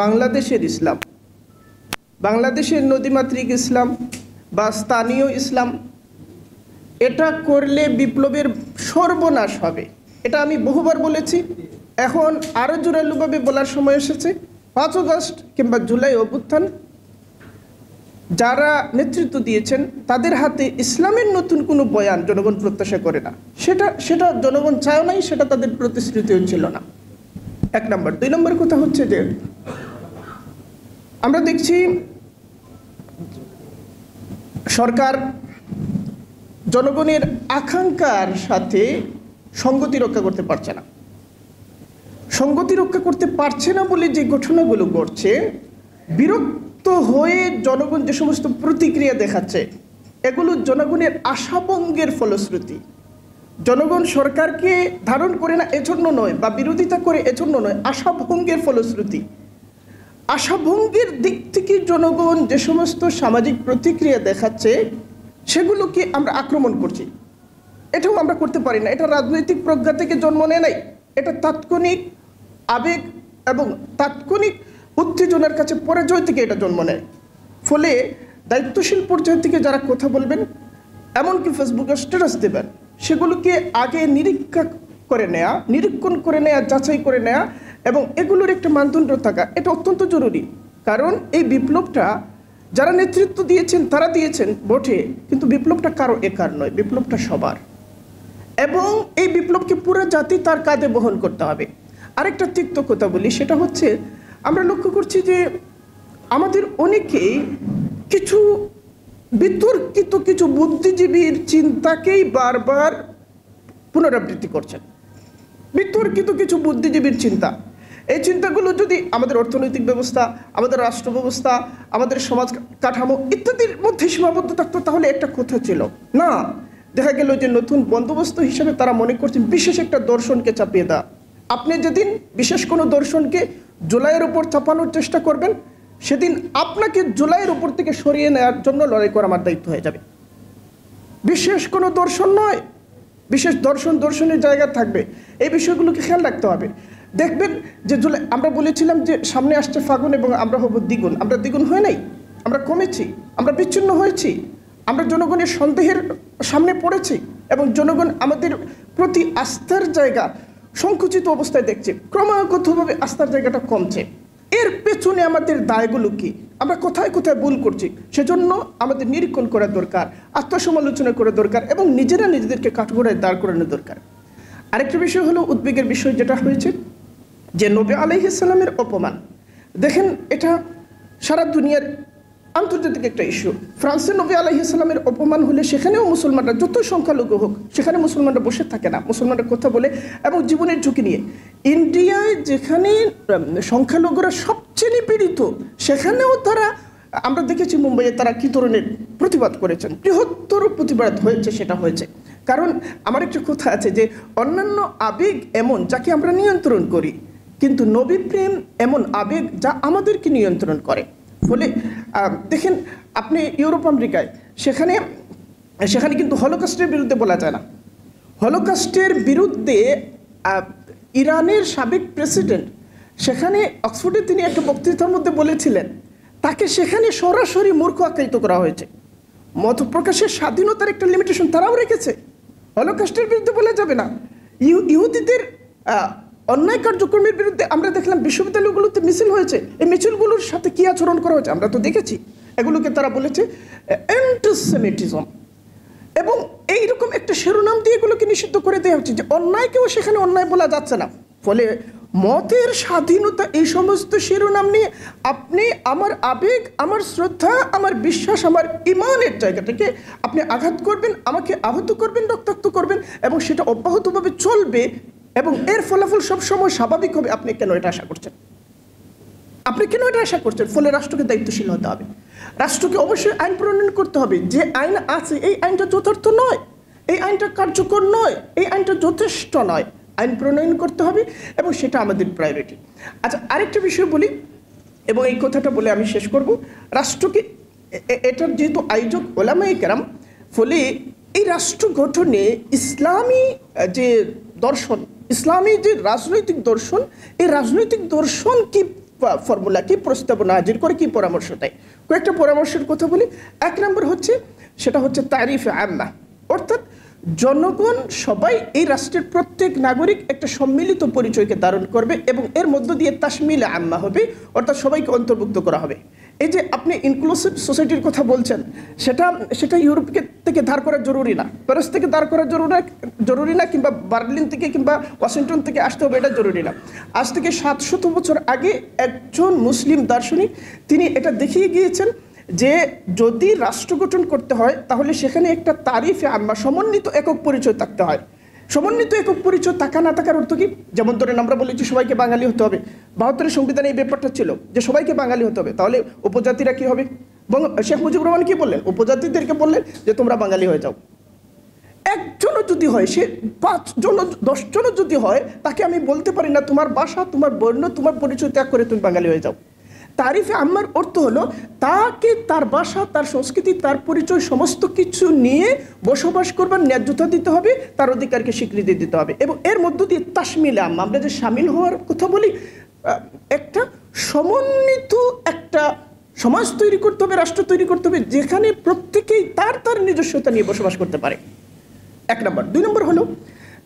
বাংলাদেশের ইসলাম, বাংলাদেশের নদীমাতৃক ইসলাম বা স্থানীয় ইসলাম, এটা করলে বিপ্লবের সর্বনাশ হবে। এটা আমি বহুবার বলেছি, এখন আরও জোরালোভাবে বলার সময় এসেছে। 5 আগস্ট কিংবা জুলাই অভ্যুত্থান যারা নেতৃত্ব দিয়েছেন তাদের হাতে ইসলামের নতুন কোনো বয়ান জনগণ প্রত্যাশা করে না। সেটা জনগণ চায় নাই, সেটা তাদের প্রতিশ্রুতিও ছিল না। 1 নম্বর। 2 নম্বর কথা হচ্ছে যে আমরা দেখছি সরকার জনগণের আকাঙ্ক্ষার সাথে সঙ্গতি রক্ষা করতে পারছে না। সঙ্গতি রক্ষা করতে পারছে না বলে যে ঘটনাগুলো ঘটছে, বিরক্ত হয়ে জনগণ যে সমস্ত প্রতিক্রিয়া দেখাচ্ছে, এগুলো জনগণের আশাভঙ্গের ফলশ্রুতি। জনগণ সরকারকে ধারণ করে না এজন্য নয়, বা বিরোধিতা করে এজন্য নয়, আশাভঙ্গের ফলশ্রুতি। আশাভঙ্গের দিক থেকে জনগণ যে সমস্ত সামাজিক প্রতিক্রিয়া দেখাচ্ছে সেগুলোকে আমরা আক্রমণ করছি। এটাও আমরা করতে পারি না। এটা রাজনৈতিক প্রজ্ঞা থেকে জন্ম নেয় নাই, এটা তাৎক্ষণিক আবেগ এবং তাৎক্ষণিক উত্তেজনার কাছে পরাজয় থেকে এটা জন্ম নেয়। ফলে দায়িত্বশীল পর্যায় থেকে যারা কথা বলবেন, এমনকি ফেসবুকে স্ট্যাটাস দেবেন, সেগুলোকে আগে নিরীক্ষণ করে নেয়া, যাচাই করে নেয়া এবং এগুলোর একটা মানদণ্ড থাকা, এটা অত্যন্ত জরুরি। কারণ এই বিপ্লবটা যারা নেতৃত্ব দিয়েছেন তারা দিয়েছেন বটে, কিন্তু বিপ্লবটা কারো একার নয়, বিপ্লবটা সবার। এবং এই বিপ্লবকে পুরো জাতি তার কাঁধে বহন করতে হবে। আরেকটা তিক্ত কথা বলি, সেটা হচ্ছে আমরা লক্ষ্য করছি যে আমাদের অনেকেই কিছু বিতর্কিত কিছু বুদ্ধিজীবীর চিন্তাকেই বারবার পুনরাবৃত্তি করছেন। বিতর্কিত কিছু বুদ্ধিজীবীর চিন্তা, এই চিন্তাগুলো যদি আমাদের অর্থনৈতিক ব্যবস্থা, আমাদের রাষ্ট্র ব্যবস্থা, আমাদের সমাজ কাঠামো ইত্যাদির মধ্যে সীমাবদ্ধ থাকতো, তাহলে একটা কথা ছিল না। দেখা গেল যে নতুন বন্দোবস্ত হিসেবে তারা মনে করছেন বিশেষ একটা দর্শনকে চাপিয়ে দেওয়া। আপনি যেদিন বিশেষ কোনো দর্শনকে জুলাইয়ের উপর চাপানোর চেষ্টা করবেন, সেদিন আপনাকে জুলাইয়ের উপর থেকে সরিয়ে নেওয়ার জন্য লড়াই করা আমার দায়িত্ব হয়ে যাবে। বিশেষ কোনো দর্শন নয়, বিশেষ দর্শনের জায়গা থাকবে। এই বিষয়গুলোকে খেয়াল রাখতে হবে। দেখবেন যে জুলাই, আমরা বলেছিলাম যে সামনে আসছে ফাগুন এবং আমরা হব দ্বিগুণ। আমরা দ্বিগুণ হয়ে নাই, আমরা কমেছি, আমরা বিচ্ছিন্ন হয়েছি, আমরা জনগণের সন্দেহের সামনে পড়েছি এবং জনগণ আমাদের প্রতি আস্থার জায়গা সংকুচিত অবস্থায় দেখছে। ক্রমাগতভাবে আস্থার জায়গাটা কমছে। এর পেছনে আমাদের দায়গুলো কি, আমরা কোথায় কোথায় ভুল করছি, সেজন্য আমাদের নিরীক্ষণ করা দরকার, আত্মসমালোচনা করা দরকার এবং নিজেরা নিজেদেরকে কাঠগড়ায় দাঁড় করানো দরকার। আরেকটা বিষয় হলো উদ্বেগের বিষয় যেটা হয়েছে যে নবী আলাইহিস সালামের অপমান। দেখেন, এটা সারা দুনিয়ার আন্তর্জাতিক একটা ইস্যু। ফ্রান্সে নবী আলাইহিস সালামের অপমান হলে সেখানেও মুসলমানরা, যত সংখ্যালঘু হোক, সেখানে মুসলমানরা বসে থাকে না, মুসলমানরা কথা বলে এবং জীবনের ঝুঁকি নিয়ে। ইন্ডিয়ায় যেখানে সংখ্যালঘুরা সবচেয়ে নিপীড়িত, সেখানেও তারা, আমরা দেখেছি মুম্বাইয়ে তারা কী ধরনের প্রতিবাদ করেছেন, বৃহত্তর প্রতিবাদ হয়েছে। সেটা হয়েছে কারণ আমার একটা কথা আছে যে অন্যান্য আবেগ এমন যাকে আমরা নিয়ন্ত্রণ করি, কিন্তু নবী প্রেম এমন আবেগ যা আমাদেরকে নিয়ন্ত্রণ করে। ফলে দেখেন, আপনি ইউরোপ আমেরিকায় সেখানে কিন্তু হলোকস্টের বিরুদ্ধে বলা যায় না। হলোকস্টের বিরুদ্ধে ইরানের সাবেক প্রেসিডেন্ট সেখানে অক্সফোর্ডে তিনি একটা বক্তৃতার মধ্যে বলেছিলেন, তাকে সেখানে সরাসরি মূর্খ আখ্যায়িত করা হয়েছে। মত প্রকাশের স্বাধীনতার একটা লিমিটেশন তারাও রেখেছে, হলোকস্টের বিরুদ্ধে বলা যাবে না। ইহুদিদের অন্যায় কার্যক্রমের বিরুদ্ধে আমরা দেখলাম বিশ্ববিদ্যালয়গুলোতে মিছিল হয়েছে, এই মিছিলগুলোর সাথে কী আচরণ করা হয়েছে আমরা তো দেখেছি। এগুলোকে তারা বলেছে অ্যান্টিসেমিটিজম, এবং এইরকম একটা শিরোনাম দিয়ে এগুলোকে নিষিদ্ধ করে দেওয়া হচ্ছে যে অন্যায়কেও সেখানে অন্যায় বলা যাচ্ছে না। ফলে মতের স্বাধীনতা, এই সমস্ত শিরোনাম নিয়ে আপনি আমার আবেগ, আমার শ্রদ্ধা, আমার বিশ্বাস, আমার ইমানের জায়গাটাকে আপনি আঘাত করবেন, আমাকে আহত করবেন, রক্তাক্ত করবেন, এবং সেটা অব্যাহতভাবে চলবে এবং এর ফলাফল সবসময় স্বাভাবিক হবে। আপনি কেন এটা আশা করছেন? ফলে রাষ্ট্রকে দায়িত্বশীল হতে হবে। রাষ্ট্রকে অবশ্যই আইন প্রণয়ন করতে হবে। যে আইন আছে এই আইনটা যথার্থ নয়, এই আইনটা কার্যকর নয়, এই আইনটা যথেষ্ট নয়, আইন প্রণয়ন করতে হবে এবং সেটা আমাদের প্রায়োরিটি। আচ্ছা, আরেকটা বিষয় বলি এবং এই কথাটা বলে আমি শেষ করব। রাষ্ট্রকে, এটার যেহেতু আয়োজক ওলামায়ে কেরাম, ফলে এই রাষ্ট্র গঠনে ইসলামী যে দর্শন, ইসলামী যে রাজনৈতিক দর্শন, এই রাজনৈতিক দর্শন কি ফর্মুলা, কি প্রস্তাবনা হাজির করে, কি পরামর্শ দেয়। কয়েকটা পরামর্শের কথা বলি। 1 নম্বর হচ্ছে, সেটা হচ্ছে তারিফ আম্মা, অর্থাৎ জনগণ সবাই এই রাষ্ট্রের প্রত্যেক নাগরিক একটা সম্মিলিত পরিচয়কে ধারণ করবে এবং এর মধ্য দিয়ে তাশমিল আম্মা হবে, অর্থাৎ সবাইকে অন্তর্ভুক্ত করা হবে। এই যে আপনি ইনক্লুসিভ সোসাইটির কথা বলছেন, সেটা ইউরোপ থেকে ধার করা জরুরি না, প্যারিস থেকে ধার করা জরুরি না, কিংবা বার্লিন থেকে কিংবা ওয়াশিংটন থেকে আসতে হবে, এটা জরুরি না। আজ থেকে 700 বছর আগে একজন মুসলিম দার্শনিক তিনি এটা দেখিয়ে গিয়েছেন যে যদি রাষ্ট্র গঠন করতে হয় তাহলে সেখানে একটা তারিফে আম্মা, সমন্বিত একক পরিচয় থাকতে হয়। সমন্বিত একক পরিচয় থাকা না থাকার অর্থ কি? যেমন ধরেন আমরা বলেছি সবাইকে বাঙালি হতে হবে, 72-এর সংবিধানে এই ব্যাপারটা ছিল যে সবাইকে বাঙালি হতে হবে, তাহলে উপজাতিরা কি হবে? শেখ মুজিবুর রহমান কি বললেন? উপজাতিদেরকে বললেন যে তোমরা বাঙালি হয়ে যাও। একজনও যদি হয়, সে 5 জন 10 জনও যদি হয়, তাকে আমি বলতে পারি না তোমার ভাষা, তোমার বর্ণ, তোমার পরিচয় ত্যাগ করে তুমি বাঙালি হয়ে যাও। তারিফে আম্মার অর্থ হলো তাকে তার ভাষা, তার সংস্কৃতি, তার পরিচয় সমস্ত কিছু নিয়ে বসবাস করবার ন্যায্যতা দিতে হবে, তার অধিকারকে স্বীকৃতি দিতে হবে। এবং এর মধ্য দিয়ে তাশমিল আম্মা, আমরা যে শামিল হওয়ার কথা বলি, একটা সমন্বিত একটা সমাজ তৈরি করতে হবে, রাষ্ট্র তৈরি করতে হবে, যেখানে প্রত্যেকেই তার তার নিজস্বতা নিয়ে বসবাস করতে পারে। 1 নম্বর। 2 নম্বর হলো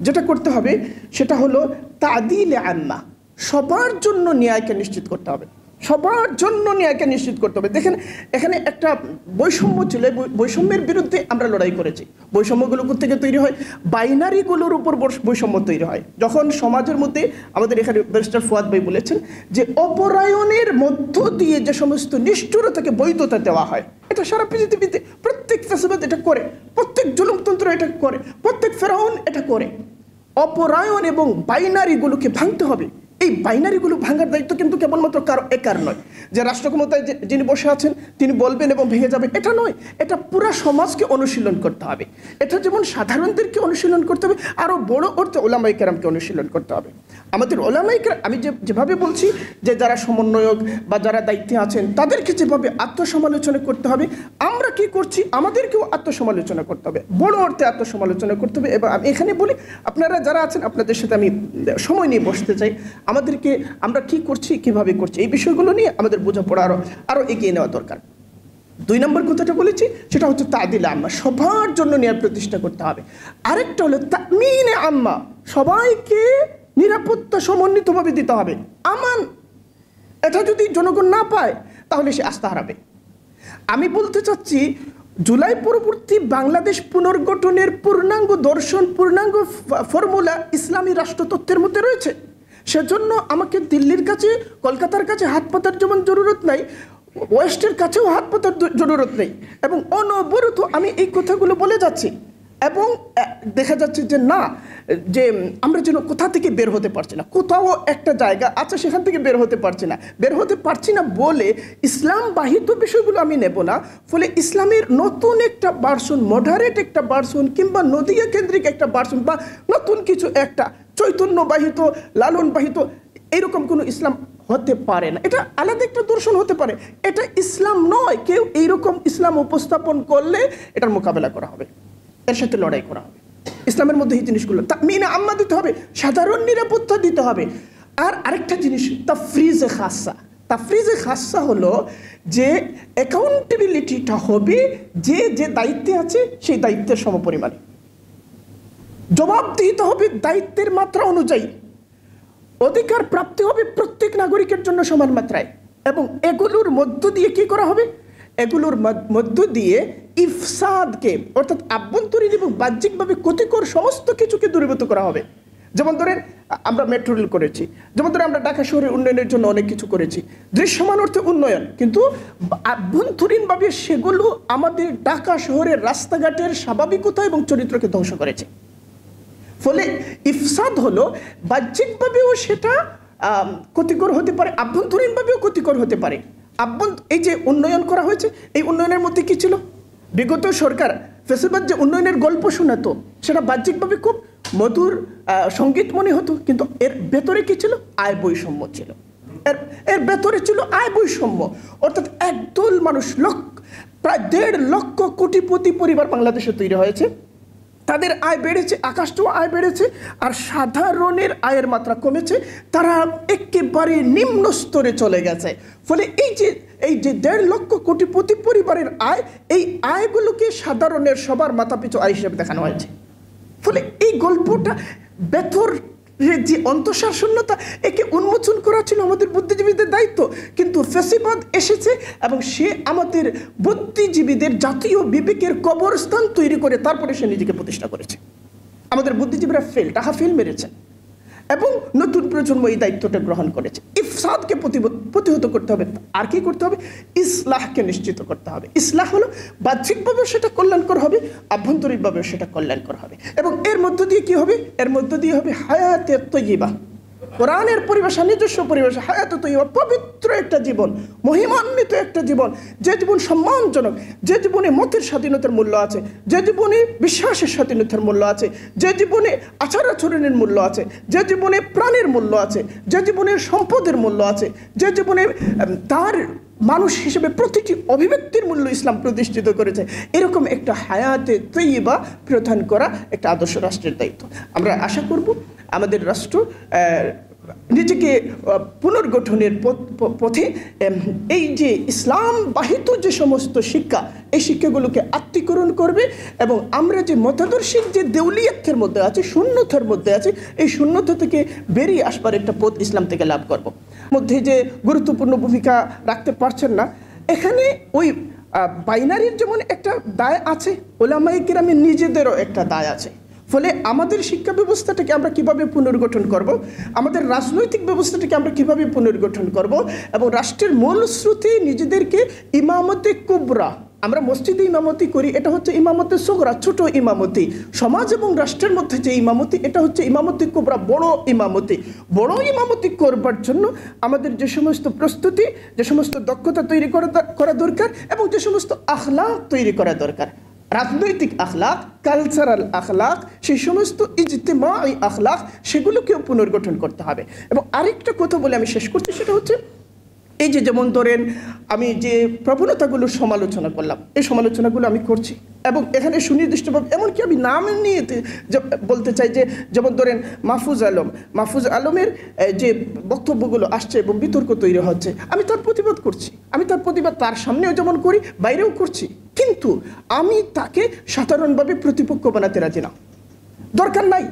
যেটা করতে হবে সেটা হলো তাদিল আম্মা, সবার জন্য ন্যায়কে নিশ্চিত করতে হবে, সবার জন্য ন্যায়কে নিশ্চিত করতে হবে। দেখেন এখানে একটা বৈষম্য ছিল, বৈষম্যের বিরুদ্ধে আমরা লড়াই করেছি। বৈষম্যগুলো থেকে তৈরি হয়, বাইনারিগুলোর উপর বৈষম্য তৈরি হয়। যখন সমাজের মধ্যে, আমাদের এখানে ব্যারিস্টার ফুয়াদ ভাই বলেছেন যে অপরায়ণের মধ্য দিয়ে যে সমস্ত নিষ্ঠুরতাকে বৈধতা দেওয়া হয়, এটা সারা পৃথিবীতে প্রত্যেক ফ্যাসিবাদ এটা করে, প্রত্যেক জুলুমতন্ত্র এটা করে, প্রত্যেক ফেরাউন এটা করে। অপরায়ণ এবং বাইনারিগুলোকে ভাঙতে হবে। এই বাইনারিগুলো ভাঙার দায়িত্ব কিন্তু কেবলমাত্র কারো একার নয়, যে রাষ্ট্র ক্ষমতায় যিনি বসে আছেন তিনি বলবেন এবং ভেঙে যাবে, এটা নয়। এটা পুরা সমাজকে অনুশীলন করতে হবে। এটা যেমন সাধারণদেরকে অনুশীলন করতে হবে, আরও বড় অর্থে ওলামায়ে কেরামকে অনুশীলন করতে হবে। আমাদের ওলামায়ে কেরাম, আমি যেভাবে বলছি যে যারা সমন্বয়ক বা যারা দায়িত্বে আছেন তাদেরকে যেভাবে আত্মসমালোচনা করতে হবে, আমরা কি করছি আমাদেরকেও আত্মসমালোচনা করতে হবে, বড় অর্থে আত্মসমালোচনা করতে হবে। এবং আমি এখানে বলি, আপনারা যারা আছেন আপনাদের সাথে আমি সময় নিয়ে বসতে চাই, আমরা কি করছি, কিভাবে করছি, এই বিষয়গুলো নিয়ে আমাদের বোঝাপড়া আরো এগিয়ে নেওয়া দরকার। 2 নম্বর কথাটা বলেছি সেটা হচ্ছে তাদিল আম্মা, সবার জন্য ন্যায় প্রতিষ্ঠা করতে হবে। আরেকটা হলো তামিন আম্মা, সবাইকে নিরাপত্তা সমন্বিতভাবে দিতে হবে, আমান। এটা যদি জনগণ না পায় তাহলে সে আস্থা হারাবে। আমি বলতে চাচ্ছি জুলাই পরবর্তী বাংলাদেশ পুনর্গঠনের পূর্ণাঙ্গ দর্শন, পূর্ণাঙ্গ ফর্মুলা ইসলামী রাষ্ট্রতত্ত্বের মধ্যে রয়েছে। সেজন্য আমাকে দিল্লির কাছে, কলকাতার কাছে হাত পাতার যেমন জরুরত নাই, ওয়েস্টের কাছেও হাত পাতার জরুরত নেই। এবং অনবরত আমি এই কথাগুলো বলে যাচ্ছি, এবং দেখা যাচ্ছে যে না, যে আমরা যেন কোথা থেকে বের হতে পারছি না, কোথাও একটা জায়গা আছে সেখান থেকে বের হতে পারছি না বলে ইসলাম বাহিত বিষয়গুলো আমি নেব না। ফলে ইসলামের নতুন একটা ভার্সন, মডারেট একটা ভার্সন, কিংবা নদিয়া কেন্দ্রিক একটা ভার্সন, বা নতুন কিছু একটা চৈতন্য বাহিত, লালন বাহিত, এরকম কোনো ইসলাম হতে পারে না। এটা আলাদা একটা দর্শন হতে পারে, এটা ইসলাম নয়। কেউ এইরকম ইসলাম উপস্থাপন করলে এটার মোকাবেলা করা হবে, এর সাথে লড়াই করা হবে। ইসলামের মধ্যে এই জিনিসগুলো তামিনে আম্মা দিতে হবে, সাধারণ নিরাপত্তা দিতে হবে। আর আরেকটা জিনিস তাফরিজে খাসা। তাফরিজে খাসা হলো যে অ্যাকাউন্টেবিলিটিটা হবে যে যে দায়িত্বে আছে সেই দায়িত্বের সমপরিমাণে, জবাব দিতে হবে দায়িত্বের মাত্রা অনুযায়ী, অধিকার প্রাপ্তি হবে প্রত্যেক নাগরিকের জন্য সমান মাত্রায়। এবং এগুলোর মধ্য দিয়ে কি করা হবে? এগুলোর মধ্য দিয়ে ইফসাদকে, অর্থাৎ আভ্যন্তরীণ এবং বাহ্যিকভাবে ক্ষতিকর সমস্ত কিছুকে দূরীভূত করা হবে। যেমন ধরেন আমরা মেট্রো রেল করেছি, যেমন ধরেন আমরা ঢাকা শহরের উন্নয়নের জন্য অনেক কিছু করেছি, দৃশ্যমান অর্থে উন্নয়ন, কিন্তু আভ্যন্তরীণভাবে সেগুলো আমাদের ঢাকা শহরের রাস্তাঘাটের স্বাভাবিকতা এবং চরিত্রকে ধ্বংস করেছে। ফলে ইফসাদ হলো বাহ্যিকভাবেও সেটা ক্ষতিকর হতে পারে, আভ্যন্তরীণভাবেও ক্ষতিকর হতে পারে। এই যে উন্নয়ন করা হয়েছে, এই উন্নয়নের মধ্যে কি ছিল? বিগত সরকার ফেসিবাদ যে উন্নয়নের গল্প শোনাতো সেটা বাহ্যিকভাবে খুব মধুর সঙ্গীত মনে হতো, কিন্তু এর ভেতরে কি ছিল? আয় বৈষম্য ছিল। এর ভেতরে ছিল আয় বৈষম্য, অর্থাৎ একদল মানুষ, প্রায় 1.5 লক্ষ কোটিপতি পরিবার বাংলাদেশে তৈরি হয়েছে, তাদের আয় বেড়েছে, আকাশটাও আয় বেড়েছে, আর সাধারণের আয়ের মাত্রা কমেছে। তারা একেবারে নিম্ন স্তরে চলে গেছে। ফলে এই যে 1.5 লক্ষ কোটি প্রতি পরিবারের আয়, এই আয়গুলোকে সাধারণের সবার মাথাপিছু আয় হিসেবে দেখানো হয়েছে। ফলে এই গল্পটা বেথর যে অন্তঃসার শূন্যতা, একে উন্মোচন করা ছিল আমাদের বুদ্ধিজীবীদের দায়িত্ব। কিন্তু ফ্যাসিবাদ এসেছে এবং সে আমাদের বুদ্ধিজীবীদের জাতীয় বিবেকের কবরস্থান তৈরি করে তারপরে সে নিজেকে প্রতিষ্ঠা করেছে। আমাদের বুদ্ধিজীবীরা টাহা ফেল মেরেছেন এবং নতুন প্রজন্ম এই দায়িত্বটা গ্রহণ করেছে। ইফসাদকে প্রতিহত করতে হবে। আর কি করতে হবে? ইসলাহকে নিশ্চিত করতে হবে। ইসলাহ হলো বাহ্যিকভাবেও সেটা কল্যাণকর হবে, আভ্যন্তরিকভাবেও সেটা কল্যাণকর হবে। এবং এর মধ্য দিয়ে কি হবে? এর মধ্য দিয়ে হবে হায়াতে তৈয়্যিবা। কোরআনের পরিভাষা, নিজস্ব পরিভাষা, হায়াতে তৈয়্যিবা, পবিত্র একটা জীবন, মহিমান্বিত একটা জীবন, যে জীবন সম্মানজনক, যে জীবনে মতের স্বাধীনতার মূল্য আছে, যে জীবনে বিশ্বাসের স্বাধীনতার মূল্য আছে, যে জীবনে আচার আচরণের মূল্য আছে, যে জীবনে প্রাণের মূল্য আছে, যে জীবনে সম্পদের মূল্য আছে, যে জীবনে তার মানুষ হিসেবে প্রতিটি অভিব্যক্তির মূল্য ইসলাম প্রতিষ্ঠিত করেছে। এরকম একটা হায়াতে তৈয়্যিবা প্রদান করা একটা আদর্শ রাষ্ট্রের দায়িত্ব। আমরা আশা করব আমাদের রাষ্ট্র নিজেকে পুনর্গঠনের পথে এই যে ইসলাম বাহিত যে সমস্ত শিক্ষা, এই শিক্ষাগুলোকে আত্মীকরণ করবে এবং আমরা যে মতাদর্শিক যে দেউলিয়াতের মধ্যে আছে, শূন্যতার মধ্যে আছে, এই শূন্যতা থেকে বেরিয়ে আসবার একটা পথ ইসলাম থেকে লাভ করব। মধ্যে যে গুরুত্বপূর্ণ ভূমিকা রাখতে পারছেন না, এখানে ওই বাইনারির যেমন একটা দায় আছে, ওলামায়ে কেরামের নিজেদেরও একটা দায় আছে। ফলে আমাদের শিক্ষা ব্যবস্থাটাকে আমরা কিভাবে পুনর্গঠন করব, আমাদের রাজনৈতিক ব্যবস্থাটাকে আমরা কিভাবে পুনর্গঠন করব, এবং রাষ্ট্রের মূল স্রোতে নিজেদেরকে ইমামতে কুবরা, আমরা মসজিদে ইমামতি করি, এটা হচ্ছে ইমামতে সুগরা, ছোট ইমামতি। সমাজ এবং রাষ্ট্রের মধ্যে যে ইমামতি, এটা হচ্ছে ইমামতি কুবরা, বড় ইমামতি। বড় ইমামতি করবার জন্য আমাদের যে সমস্ত প্রস্তুতি, যে সমস্ত দক্ষতা তৈরি করা দরকার এবং যে সমস্ত আখলাক তৈরি করা দরকার, রাজনৈতিক আখলাক, কালচারাল আখলাক, সেই সমস্ত ইজতিমাই আখলাক, সেগুলোকেও পুনর্গঠন করতে হবে। এবং আরেকটা কথা বলে আমি শেষ করছি, সেটা হচ্ছে এই যে যেমন ধরেন আমি যে প্রবণতাগুলোর সমালোচনা করলাম, এই সমালোচনাগুলো আমি করছি এবং এখানে সুনির্দিষ্টভাবে, এমনকি আমি নাম নিয়ে বলতে চাই যে যেমন ধরেন মাহফুজ আলমের যে বক্তব্যগুলো আসছে এবং বিতর্ক তৈরি হচ্ছে, আমি তার প্রতিবাদ করছি। আমি তার প্রতিবাদ তার সামনেও যেমন করি, বাইরেও করছি। কিন্তু আমি তাকে সাধারণভাবে প্রতিপক্ষ বানাতে রাজি না, দরকার নাই।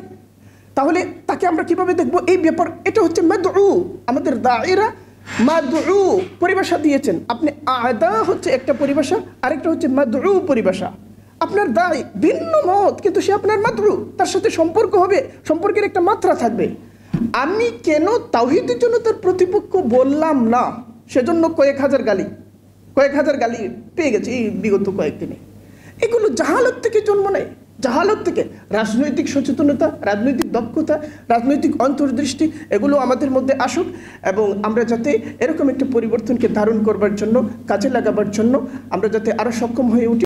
তাহলে তাকে আমরা কিভাবে দেখবো? এই ব্যাপার, এটা হচ্ছে মাদউ। আমাদের দায়রা মাদউ পরিভাষা দিয়েছেন আপনি। আদা হচ্ছে একটা পরিভাষা, আরেকটা হচ্ছে মাদউ পরিভাষা। আপনার দায় ভিন্ন মত, কিন্তু সে আপনার মাদউ, তার সাথে সম্পর্ক হবে, সম্পর্কের একটা মাত্রা থাকবে। আমি কেন তাওহীদের জন্য তার প্রতিপক্ষ বললাম না, সেজন্য কয়েক হাজার গালি পেয়ে গেছে এই বিগত কয়েকদিনে। এগুলো জাহালত থেকে জন্ম নেয়, জাহালত থেকে। রাজনৈতিক সচেতনতা, রাজনৈতিক দক্ষতা, রাজনৈতিক অন্তর্দৃষ্টি, এগুলো আমাদের মধ্যে আসুক এবং আমরা যাতে এরকম একটা পরিবর্তনকে ধারণ করবার জন্য, কাজে লাগাবার জন্য আমরা যাতে আরও সক্ষম হয়ে উঠি।